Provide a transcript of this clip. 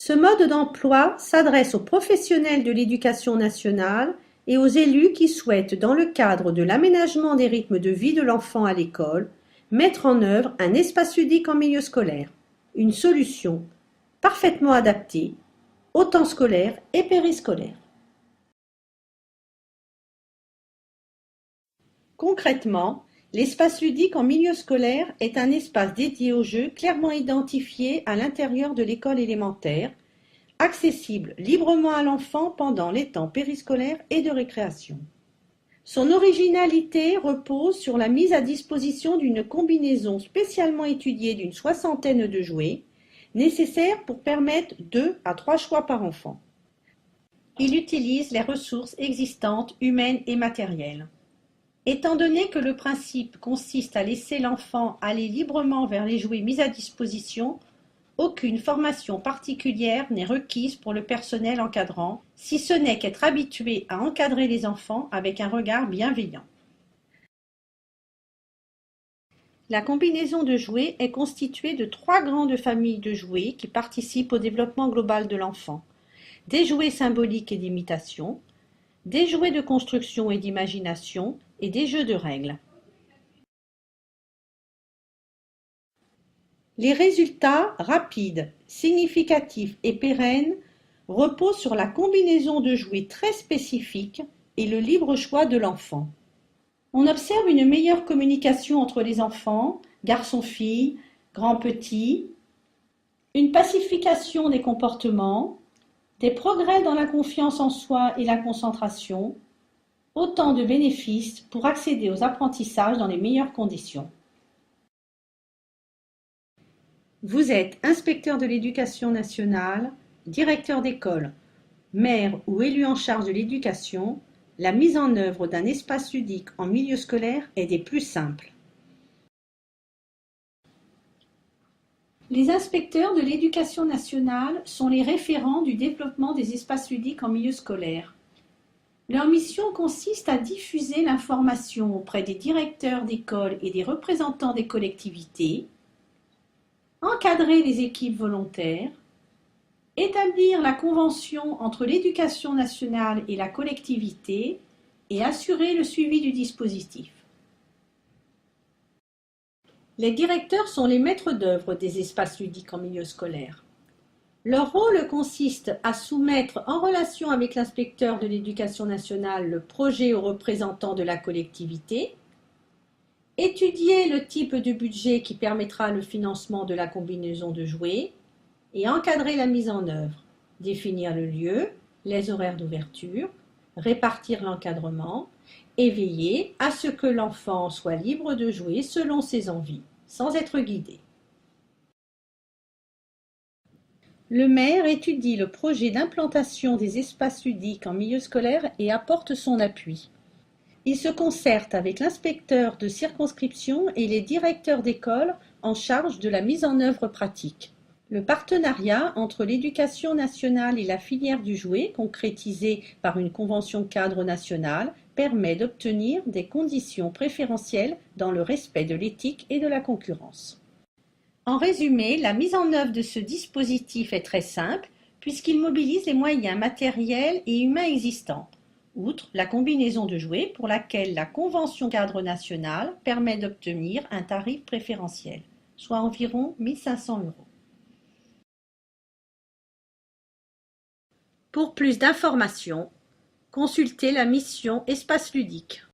Ce mode d'emploi s'adresse aux professionnels de l'éducation nationale et aux élus qui souhaitent, dans le cadre de l'aménagement des rythmes de vie de l'enfant à l'école, mettre en œuvre un espace ludique en milieu scolaire, une solution parfaitement adaptée au temps scolaire et périscolaire. Concrètement, l'espace ludique en milieu scolaire est un espace dédié aux jeux clairement identifié à l'intérieur de l'école élémentaire, accessible librement à l'enfant pendant les temps périscolaires et de récréation. Son originalité repose sur la mise à disposition d'une combinaison spécialement étudiée d'une soixantaine de jouets, nécessaires pour permettre 2 à 3 choix par enfant. Il utilise les ressources existantes humaines et matérielles. Étant donné que le principe consiste à laisser l'enfant aller librement vers les jouets mis à disposition, aucune formation particulière n'est requise pour le personnel encadrant, si ce n'est qu'être habitué à encadrer les enfants avec un regard bienveillant. La combinaison de jouets est constituée de 3 grandes familles de jouets qui participent au développement global de l'enfant. Des jouets symboliques et d'imitation, des jouets de construction et d'imagination et des jeux de règles. Les résultats rapides, significatifs et pérennes reposent sur la combinaison de jouets très spécifiques et le libre choix de l'enfant. On observe une meilleure communication entre les enfants, garçons-filles, grands-petits, une pacification des comportements, des progrès dans la confiance en soi et la concentration, autant de bénéfices pour accéder aux apprentissages dans les meilleures conditions. Vous êtes inspecteur de l'éducation nationale, directeur d'école, maire ou élu en charge de l'éducation, la mise en œuvre d'un espace ludique en milieu scolaire est des plus simples. Les inspecteurs de l'éducation nationale sont les référents du développement des espaces ludiques en milieu scolaire. Leur mission consiste à diffuser l'information auprès des directeurs d'école et des représentants des collectivités, encadrer les équipes volontaires, établir la convention entre l'éducation nationale et la collectivité et assurer le suivi du dispositif. Les directeurs sont les maîtres d'œuvre des espaces ludiques en milieu scolaire. Leur rôle consiste à soumettre en relation avec l'inspecteur de l'éducation nationale le projet aux représentants de la collectivité, étudier le type de budget qui permettra le financement de la combinaison de jouets et encadrer la mise en œuvre, définir le lieu, les horaires d'ouverture, répartir l'encadrement et veiller à ce que l'enfant soit libre de jouer selon ses envies, sans être guidé. Le maire étudie le projet d'implantation des espaces ludiques en milieu scolaire et apporte son appui. Il se concerte avec l'inspecteur de circonscription et les directeurs d'école en charge de la mise en œuvre pratique. Le partenariat entre l'éducation nationale et la filière du jouet, concrétisé par une convention cadre nationale, permet d'obtenir des conditions préférentielles dans le respect de l'éthique et de la concurrence. En résumé, la mise en œuvre de ce dispositif est très simple puisqu'il mobilise les moyens matériels et humains existants, outre la combinaison de jouets pour laquelle la convention cadre nationale permet d'obtenir un tarif préférentiel, soit environ 1 500 €. Pour plus d'informations, consultez la mission Espace ludique.